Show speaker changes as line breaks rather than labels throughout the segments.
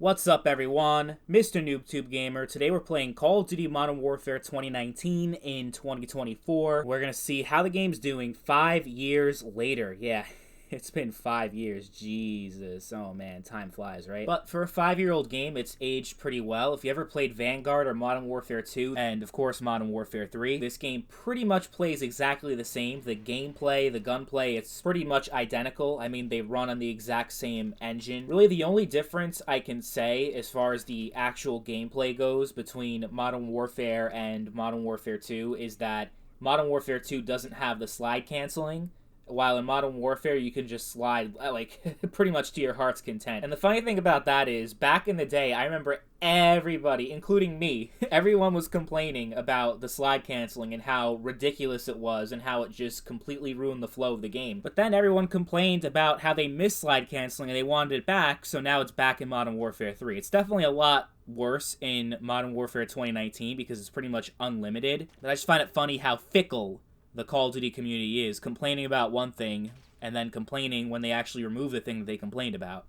What's up, everyone? Mr. NoobTube Gamer. Today we're playing Call of Duty Modern Warfare 2019 in 2024. We're gonna see how the game's doing 5 years later. Yeah, it's been 5 years. Jesus. Oh man, time flies, right? But for a 5-year-old game, it's aged pretty well. If you ever played Vanguard or Modern Warfare 2, and of course Modern Warfare 3, this game pretty much plays exactly the same. The gameplay, the gunplay, it's pretty much identical. I mean, they run on the exact same engine. Really, the only difference I can say as far as the actual gameplay goes between Modern Warfare and Modern Warfare 2 is that Modern Warfare 2 doesn't have the slide canceling, while in Modern Warfare you can just slide like pretty much to your heart's content. And the funny thing about that is, back in the day, I remember everybody, including me, everyone was complaining about the slide canceling and how ridiculous it was and how it just completely ruined the flow of the game. But then everyone complained about how they missed slide canceling and they wanted it back, so now it's back in Modern Warfare 3. It's definitely a lot worse in Modern Warfare 2019 because it's pretty much unlimited. But I just find it funny how fickle the Call of Duty community is, complaining about one thing and then complaining when they actually remove the thing that they complained about.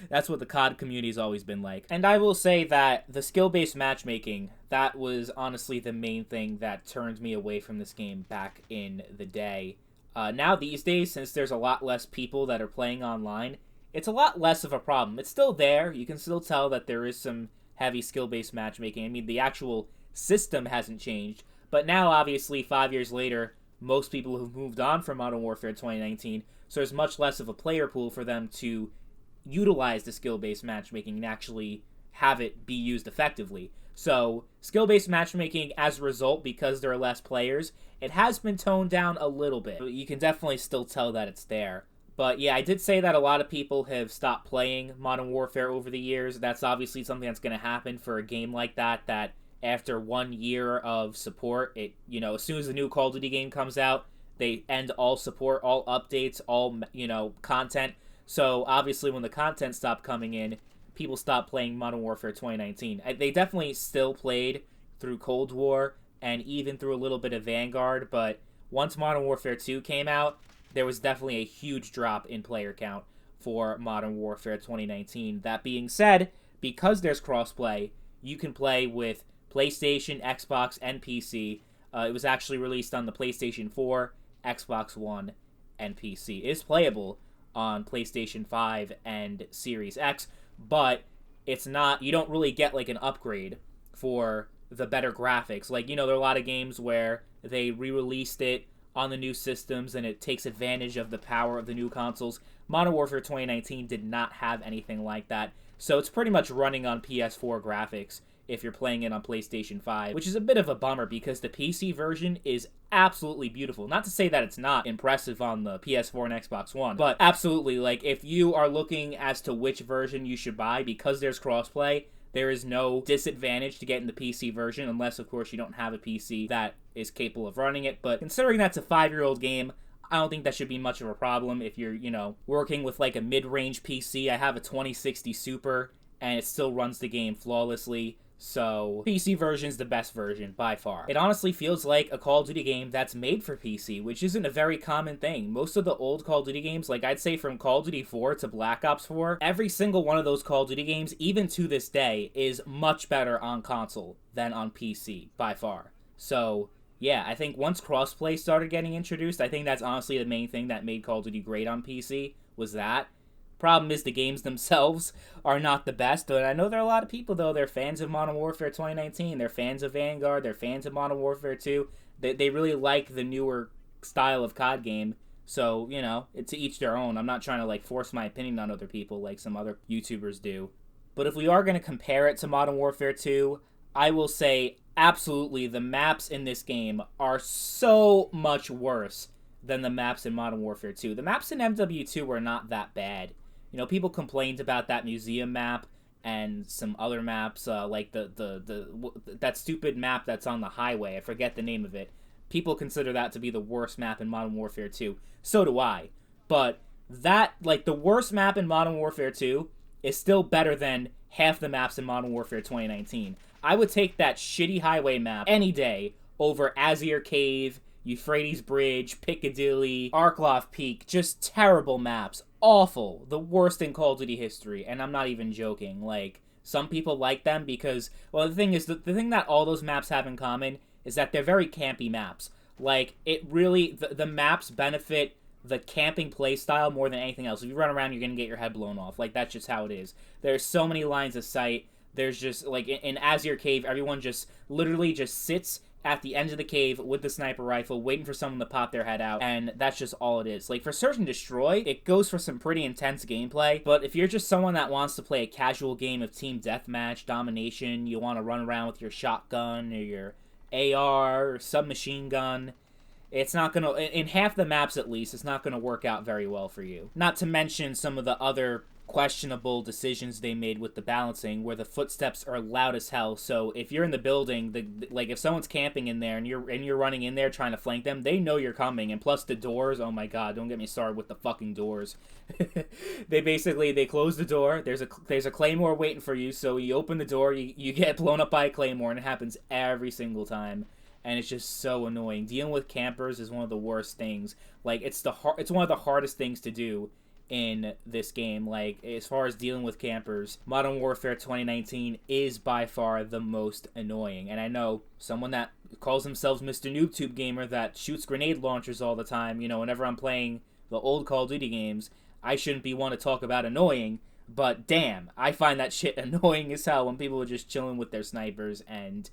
That's what the COD community has always been like. And I will say that the skill-based matchmaking, that was honestly the main thing that turned me away from this game back in the day. Now these days, since there's a lot less people that are playing online, it's a lot less of a problem. It's still there. You can still tell that there is some heavy skill-based matchmaking. I mean, the actual system hasn't changed, but now, obviously, 5 years later, most people have moved on from Modern Warfare 2019, so there's much less of a player pool for them to utilize the skill-based matchmaking and actually have it be used effectively. So, skill-based matchmaking, as a result, because there are less players, it has been toned down a little bit. You can definitely still tell that it's there. But yeah, I did say that a lot of people have stopped playing Modern Warfare over the years. That's obviously something that's going to happen for a game like that after 1 year of support, as soon as the new Call of Duty game comes out, they end all support, all updates, all, content. So obviously when the content stopped coming in, people stopped playing Modern Warfare 2019. They definitely still played through Cold War and even through a little bit of Vanguard, but once Modern Warfare 2 came out, there was definitely a huge drop in player count for Modern Warfare 2019. That being said, because there's crossplay, you can play with PlayStation, Xbox, and PC. It was actually released on the PlayStation 4, Xbox One, and PC. It is playable on PlayStation 5 and Series X, but it's not, you don't really get like an upgrade for the better graphics. Like, there are a lot of games where they re-released it on the new systems and it takes advantage of the power of the new consoles. Modern Warfare 2019 did not have anything like that, so it's pretty much running on PS4 graphics if you're playing it on PlayStation 5, which is a bit of a bummer because the PC version is absolutely beautiful. Not to say that it's not impressive on the PS4 and Xbox One, but absolutely, like, if you are looking as to which version you should buy, because there's crossplay, there is no disadvantage to getting the PC version, unless, of course, you don't have a PC that is capable of running it. But considering that's a 5-year-old game, I don't think that should be much of a problem if you're, working with like a mid-range PC. I have a 2060 Super, and it still runs the game flawlessly. So, PC version's the best version, by far. It honestly feels like a Call of Duty game that's made for PC, which isn't a very common thing. Most of the old Call of Duty games, like I'd say from Call of Duty 4 to Black Ops 4, every single one of those Call of Duty games, even to this day, is much better on console than on PC, by far. So, yeah, I think once crossplay started getting introduced, I think that's honestly the main thing that made Call of Duty great on PC, was that. Problem is the games themselves are not the best, and I know there are a lot of people, though, they're fans of Modern Warfare 2019, they're fans of Vanguard, they're fans of Modern Warfare 2, they really like the newer style of COD game, so, it's to each their own. I'm not trying to, like, force my opinion on other people like some other YouTubers do. But if we are going to compare it to Modern Warfare 2, I will say absolutely the maps in this game are so much worse than the maps in Modern Warfare 2. The maps in MW2 were not that bad. People complained about that museum map and some other maps, like that stupid map that's on the highway. I forget the name of it. People consider that to be the worst map in Modern Warfare 2. So do I. But that, like, the worst map in Modern Warfare 2 is still better than half the maps in Modern Warfare 2019. I would take that shitty highway map any day over Azir Cave, Euphrates Bridge, Piccadilly, Arkloff Peak, just terrible maps. Awful. The worst in Call of Duty history, and I'm not even joking. Like, some people like them because, well, the thing is, the thing that all those maps have in common is that they're very campy maps. Like, it really, the maps benefit the camping playstyle more than anything else. If you run around, you're going to get your head blown off. Like, that's just how it is. There's so many lines of sight. There's just, like, in Azure Cave, everyone just literally just sits at the end of the cave with the sniper rifle, waiting for someone to pop their head out, and that's just all it is. Like, for Search and Destroy, it goes for some pretty intense gameplay, but if you're just someone that wants to play a casual game of team deathmatch, domination, you want to run around with your shotgun, or your AR, or submachine gun, it's not gonna, in half the maps at least, it's not gonna work out very well for you. Not to mention some of the other questionable decisions they made with the balancing, where the footsteps are loud as hell. So if you're in the building, like if someone's camping in there and you're running in there trying to flank them, they know you're coming. And plus the doors, oh my god, don't get me started with the fucking doors. They close the door. There's a claymore waiting for you. So you open the door, you get blown up by a claymore, and it happens every single time. And it's just so annoying. Dealing with campers is one of the worst things. Like, it's one of the hardest things to do in this game. Like, as far as dealing with campers, Modern Warfare 2019 is by far the most annoying. And I know someone that calls themselves Mr. NoobTube Gamer that shoots grenade launchers all the time, you know, whenever I'm playing the old Call of Duty games, I shouldn't be one to talk about annoying, but damn, I find that shit annoying as hell when people are just chilling with their snipers and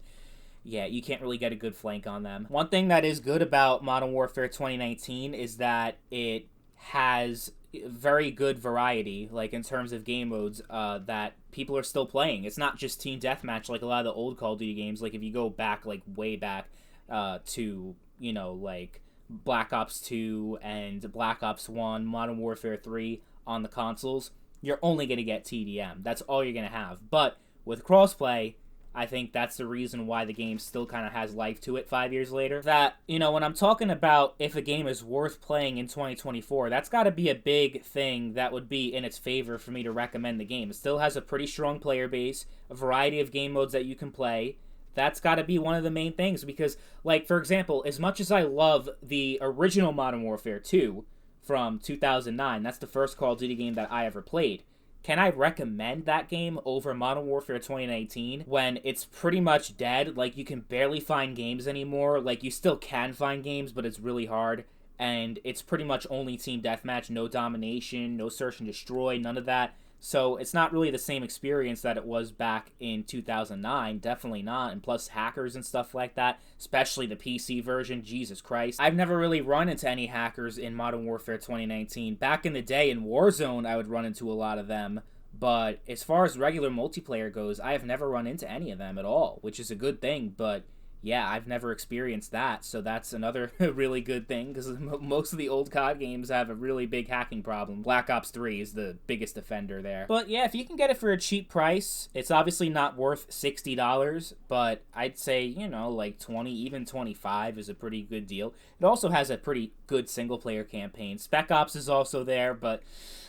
yeah, you can't really get a good flank on them. One thing that is good about Modern Warfare 2019 is that it has very good variety, like in terms of game modes that people are still playing. It's not just team deathmatch like a lot of the old Call of Duty games. Like if you go back, like way back to, you know, like Black Ops 2 and Black Ops 1, Modern Warfare 3 on the consoles, you're only going to get TDM. That's all you're going to have. But with crossplay, I think that's the reason why the game still kind of has life to it 5 years later. That, you know, when I'm talking about if a game is worth playing in 2024, that's got to be a big thing that would be in its favor for me to recommend the game. It still has a pretty strong player base, a variety of game modes that you can play. That's got to be one of the main things because, like, for example, as much as I love the original Modern Warfare 2 from 2009, that's the first Call of Duty game that I ever played. Can I recommend that game over Modern Warfare 2019 when it's pretty much dead? Like, you can barely find games anymore. Like, you still can find games, but it's really hard. And it's pretty much only team deathmatch, no domination, no search and destroy, none of that. So it's not really the same experience that it was back in 2009. Definitely not. And plus hackers and stuff like that, especially the PC version. Jesus Christ. I've never really run into any hackers in Modern Warfare 2019. Back in the day in Warzone, I would run into a lot of them. But as far as regular multiplayer goes, I have never run into any of them at all, which is a good thing. But yeah, I've never experienced that, so that's another really good thing, because most of the old COD games have a really big hacking problem. Black Ops 3 is the biggest offender there. But yeah, if you can get it for a cheap price, it's obviously not worth $60, but I'd say, you know, like 20, even 25 is a pretty good deal. It also has a pretty good single-player campaign. Spec Ops is also there, but,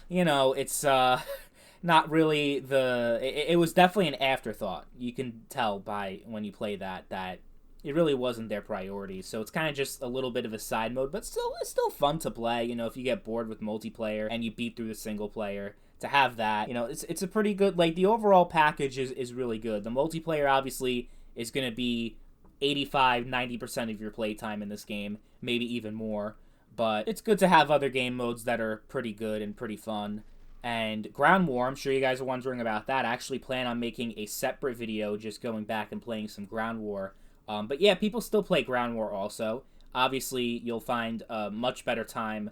you know, it's, not really it was definitely an afterthought. You can tell by when you play that it really wasn't their priority. So it's kind of just a little bit of a side mode, but it's still fun to play. You know, if you get bored with multiplayer and you beat through the single player, to have that, you know, it's a pretty good, like, the overall package is really good. The multiplayer obviously is going to be 85-90% of your playtime in this game, maybe even more. But it's good to have other game modes that are pretty good and pretty fun. And Ground War, I'm sure you guys are wondering about that. I actually plan on making a separate video just going back and playing some Ground War. But yeah, people still play Ground War also. Obviously, you'll find a much better time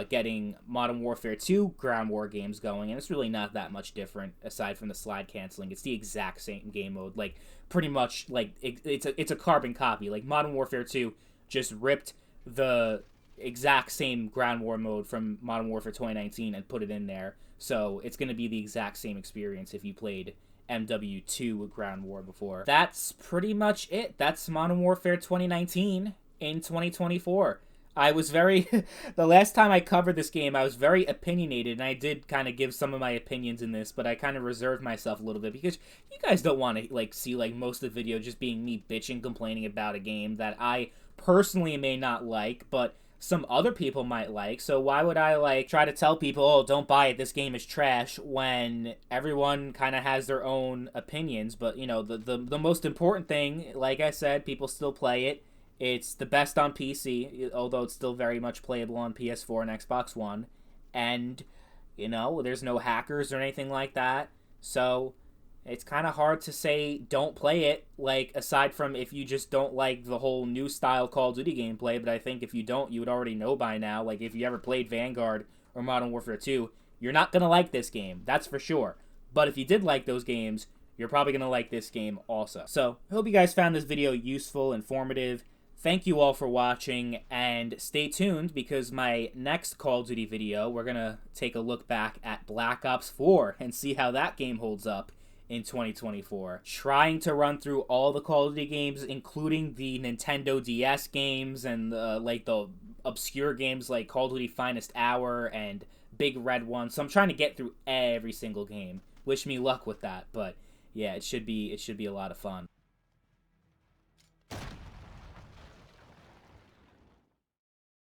getting Modern Warfare 2 Ground War games going, and it's really not that much different aside from the slide canceling. It's the exact same game mode, like pretty much like it's a carbon copy. Like Modern Warfare 2 just ripped the exact same Ground War mode from Modern Warfare 2019 and put it in there. So it's going to be the exact same experience if you played MW2 Ground War before. That's pretty much it. That's Modern Warfare 2019 in 2024. I was very... the last time I covered this game, I was very opinionated, and I did kind of give some of my opinions in this, but I kind of reserved myself a little bit, because you guys don't want to, like, see, like, most of the video just being me bitching, complaining about a game that I personally may not like, but some other people might like. So why would I like try to tell people, oh, don't buy it, this game is trash, when everyone kind of has their own opinions? But you know, the most important thing, like I said, people still play it. It's the best on PC, although it's still very much playable on PS4 and Xbox One. And you know, there's no hackers or anything like that. So it's kind of hard to say don't play it, like, aside from if you just don't like the whole new style Call of Duty gameplay. But I think if you don't, you would already know by now. Like, if you ever played Vanguard or Modern Warfare 2, you're not going to like this game. That's for sure. But if you did like those games, you're probably going to like this game also. So, I hope you guys found this video useful, informative. Thank you all for watching, and stay tuned because my next Call of Duty video, we're going to take a look back at Black Ops 4 and see how that game holds up in 2024. Trying to run through all the Call of Duty games, including the Nintendo DS games and like the obscure games like Call of Duty Finest Hour and Big Red One. So I'm trying to get through every single game. Wish me luck with that, but yeah, it should be a lot of fun.